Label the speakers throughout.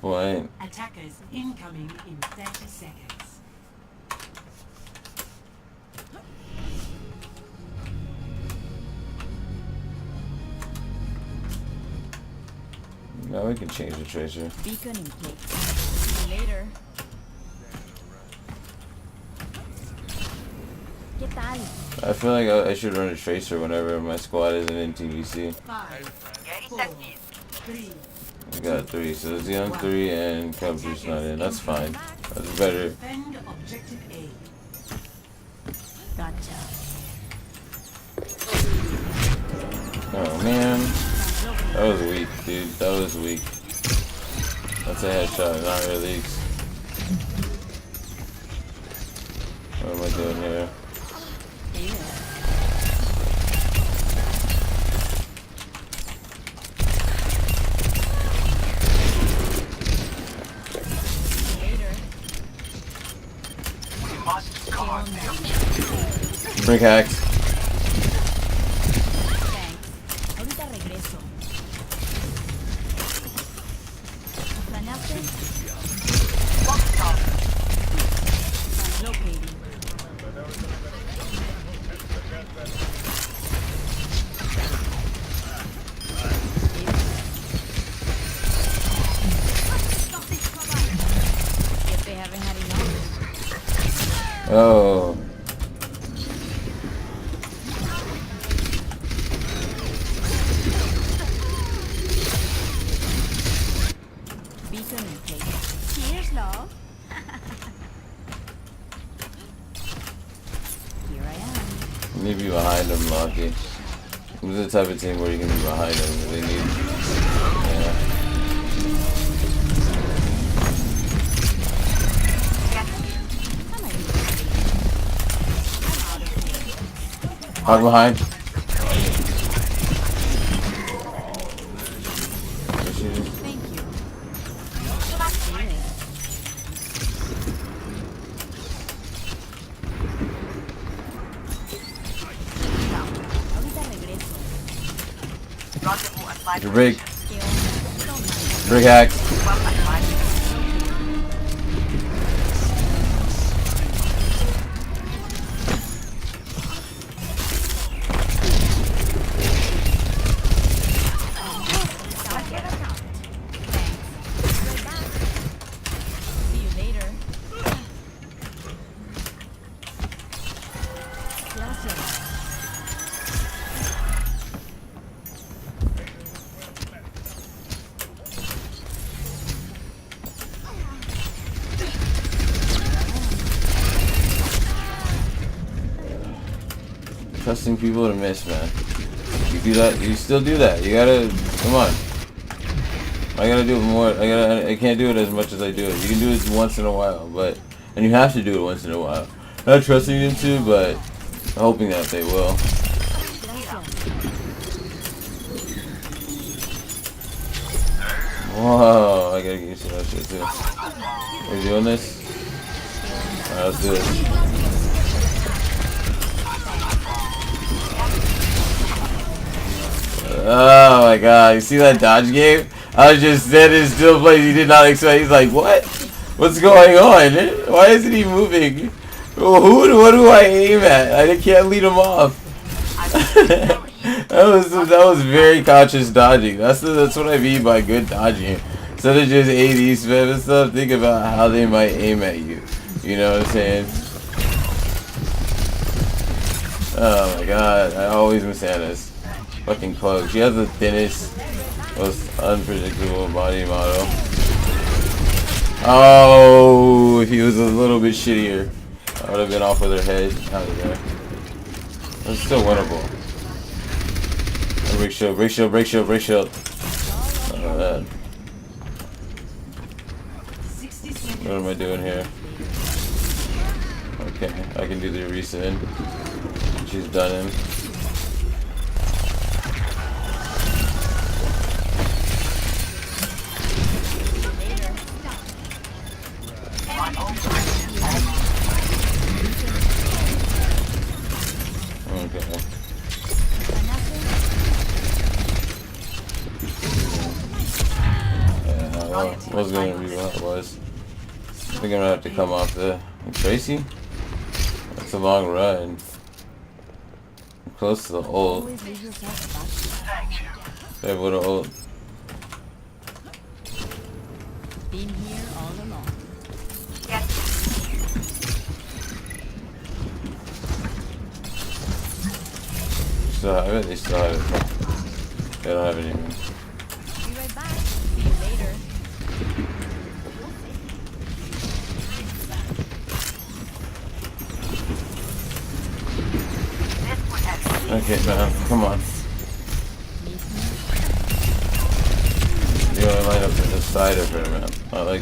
Speaker 1: point.
Speaker 2: Attackers incoming in 30 seconds.
Speaker 1: No, we can change the tracer.
Speaker 3: Beacon in place. See you later. ¿Qué tal?
Speaker 1: I feel like I should run a tracer whenever my squad isn't in TVC.
Speaker 2: 5, 4, 3.
Speaker 1: We got 3, so there's Young 3 and Cubjuice not in. That's fine. That's better.
Speaker 2: Defend objective A.
Speaker 3: Gotcha.
Speaker 1: Oh man. That was weak, dude. That was weak. That's a headshot, not release. What am I doing here? Brick hacks.
Speaker 3: Ahorita regreso. ¿Planaste? Locating. Guess they haven't had enough.
Speaker 1: Oh.
Speaker 3: Beacon in place. Cheers, love. Here I am.
Speaker 1: You need to be behind them, Lucky. This is the type of team where you can be behind them if they need. Yeah. Hard behind.
Speaker 3: Thank you. Ahorita regreso.
Speaker 1: Your big. Brick hacks.
Speaker 3: See you later. Gracias.
Speaker 1: Trusting people to miss, man. You do that. You still do that. You gotta. Come on. I gotta do it more. I can't do it as much as I do it. You can do it once in a while, and you have to do it once in a while. Not trusting them to, but hoping that they will. Whoa! I gotta get used to that shit too. Are you doing this? Alright, let's do it. Oh my god, you see that dodge game? I was just standing still place, he did not expect. He's like, what? What's going on? Why isn't he moving? What do I aim at? I can't lead him off. that was very conscious dodging. That's what I mean by good dodging. Instead of just AD spam and stuff, think about how they might aim at you. You know what I'm saying? Oh my god, I always miss Anna's. Fucking cloak. She has the thinnest, most unpredictable body model. Oh, if he was a little bit shittier, I would have been off with her head out of there. It's still winnable. Break shield, break shield, break shield, break shield. Not bad. What am I doing here? Okay, I can do the resend. She's done him. Okay. Yeah, well, was gonna be what it was. I think I'm gonna have to come off the Tracy. That's a long run. I'm close to the ult.
Speaker 3: Always leave yourself about
Speaker 1: They would have ult.
Speaker 3: been here all along.
Speaker 1: Still have it? They still have it. They don't have it even.
Speaker 3: Be right back. See you later.
Speaker 1: Okay, man, come on. You gotta line up to the side of her, man. I like,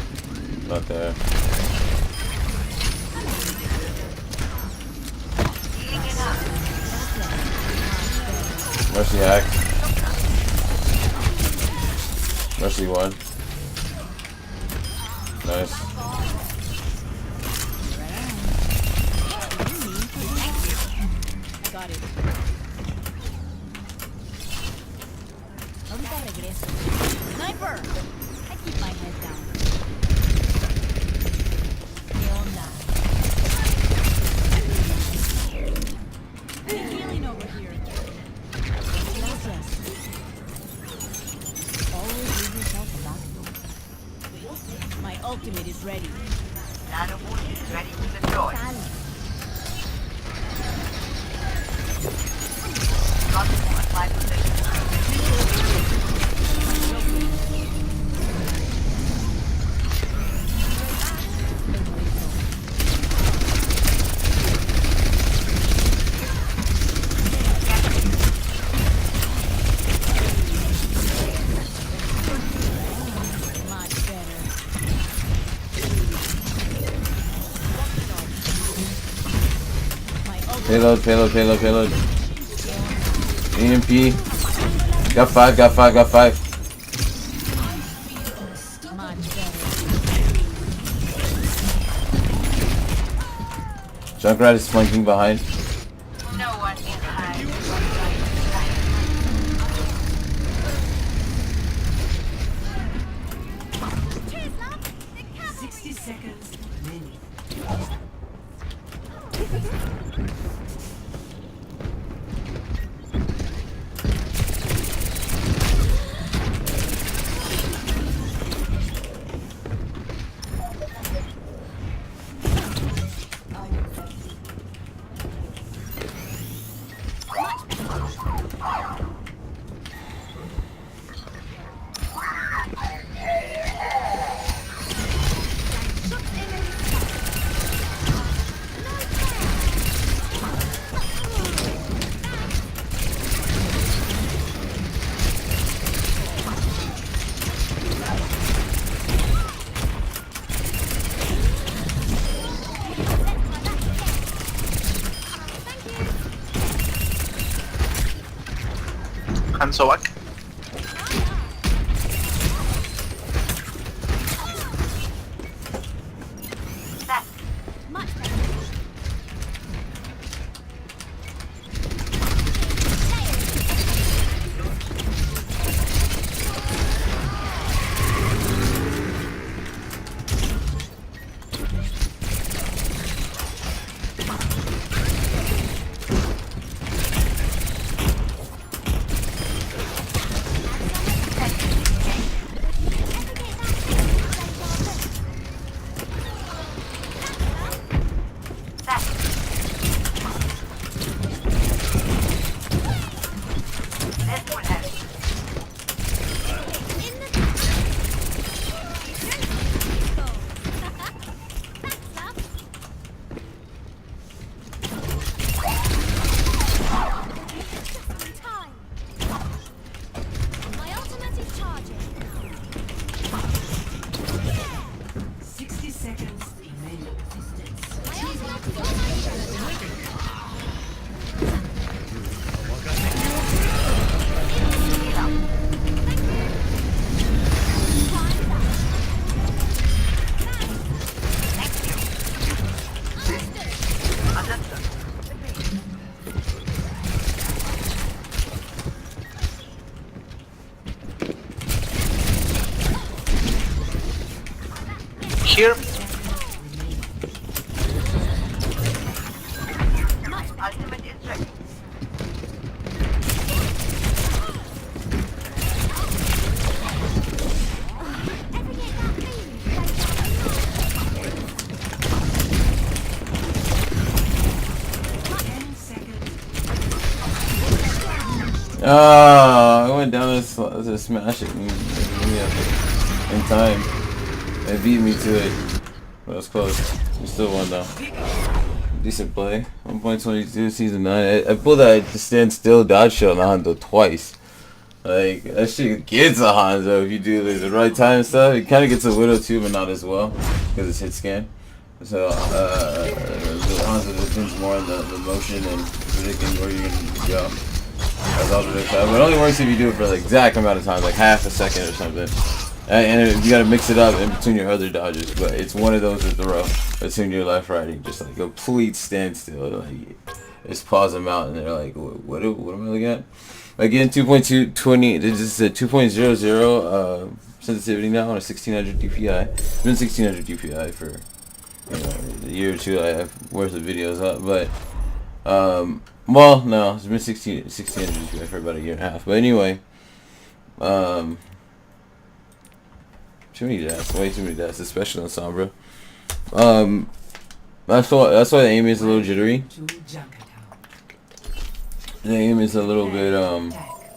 Speaker 1: not there. Mercy hack. Mercy one. Nice.
Speaker 3: Got it. Ahorita regreso. Sniper! I keep my head down. ¿Qué onda? Big healing over here. Gracias. Always leave yourself a backbone. My ultimate is ready.
Speaker 4: Nanobot is ready to deploy. Got to apply position.
Speaker 3: Much better. My ultimate.
Speaker 1: Payload, payload, payload, payload. EMP. Got five, got five, got five.
Speaker 3: Much better.
Speaker 1: Junkrat is flanking behind.
Speaker 4: No one can hide.
Speaker 2: 60 seconds remaining.
Speaker 5: Hansoak.
Speaker 3: Much better.
Speaker 5: here.
Speaker 4: Ultimate is ready.
Speaker 1: I went down to smash it and in time. They beat me to it. But it was close. We still won though. Decent play. 1.22 season 9. I pulled that stand still dodge shot on Hanzo twice. Like, that shit gets a Hanzo if you do the right time and stuff. It kind of gets a Widow too, but not as well. Because it's hit scan. So, the Hanzo depends more on the motion and predicting where you're going to go. That's all predictable. But it only works if you do it for the exact amount of time, like half a second or something. And you gotta mix it up in between your other dodges, but it's one of those with the row between your left righting, just like a complete standstill. Like, just pause them out, and they're like, what am I looking at? Again, 2.220. This is a 2.00 sensitivity now on a 1600 DPI. It's been 1600 DPI for a year or two. I have worth of videos up, but well, no, it's been 1600 DPI for about a year and a half. But anyway, too many deaths, way too many deaths, especially on Sombra. That's why the aim is a little jittery. The aim is a little bit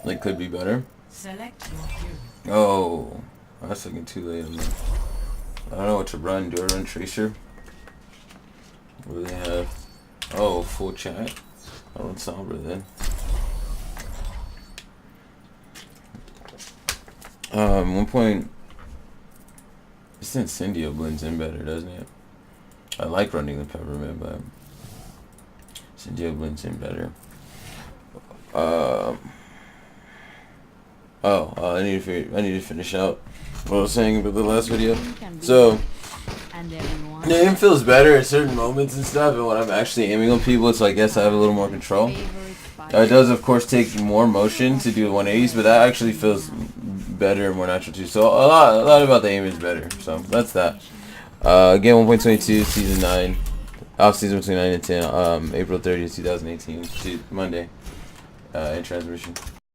Speaker 1: like could be better.
Speaker 2: Select your hero.
Speaker 1: Oh, that's looking too late. I don't know what to run. Do I run Tracer? What do they have? Oh, full chat. I run Sombra then. One point. This Incendio blends in better, doesn't it? I like running the Peppermint, but Incendio blends in better. I need to finish out what I was saying about the last video. So the aim feels better at certain moments and stuff, and when I'm actually aiming on people, it's like, I guess I have a little more control. It does, of course, take more motion to do 180s, but that actually feels better and more natural too. So a lot about the aim is better. So that's that. Again, 1.22 season 9, off season between 9 and 10, April 30th, 2018, Monday, in transmission.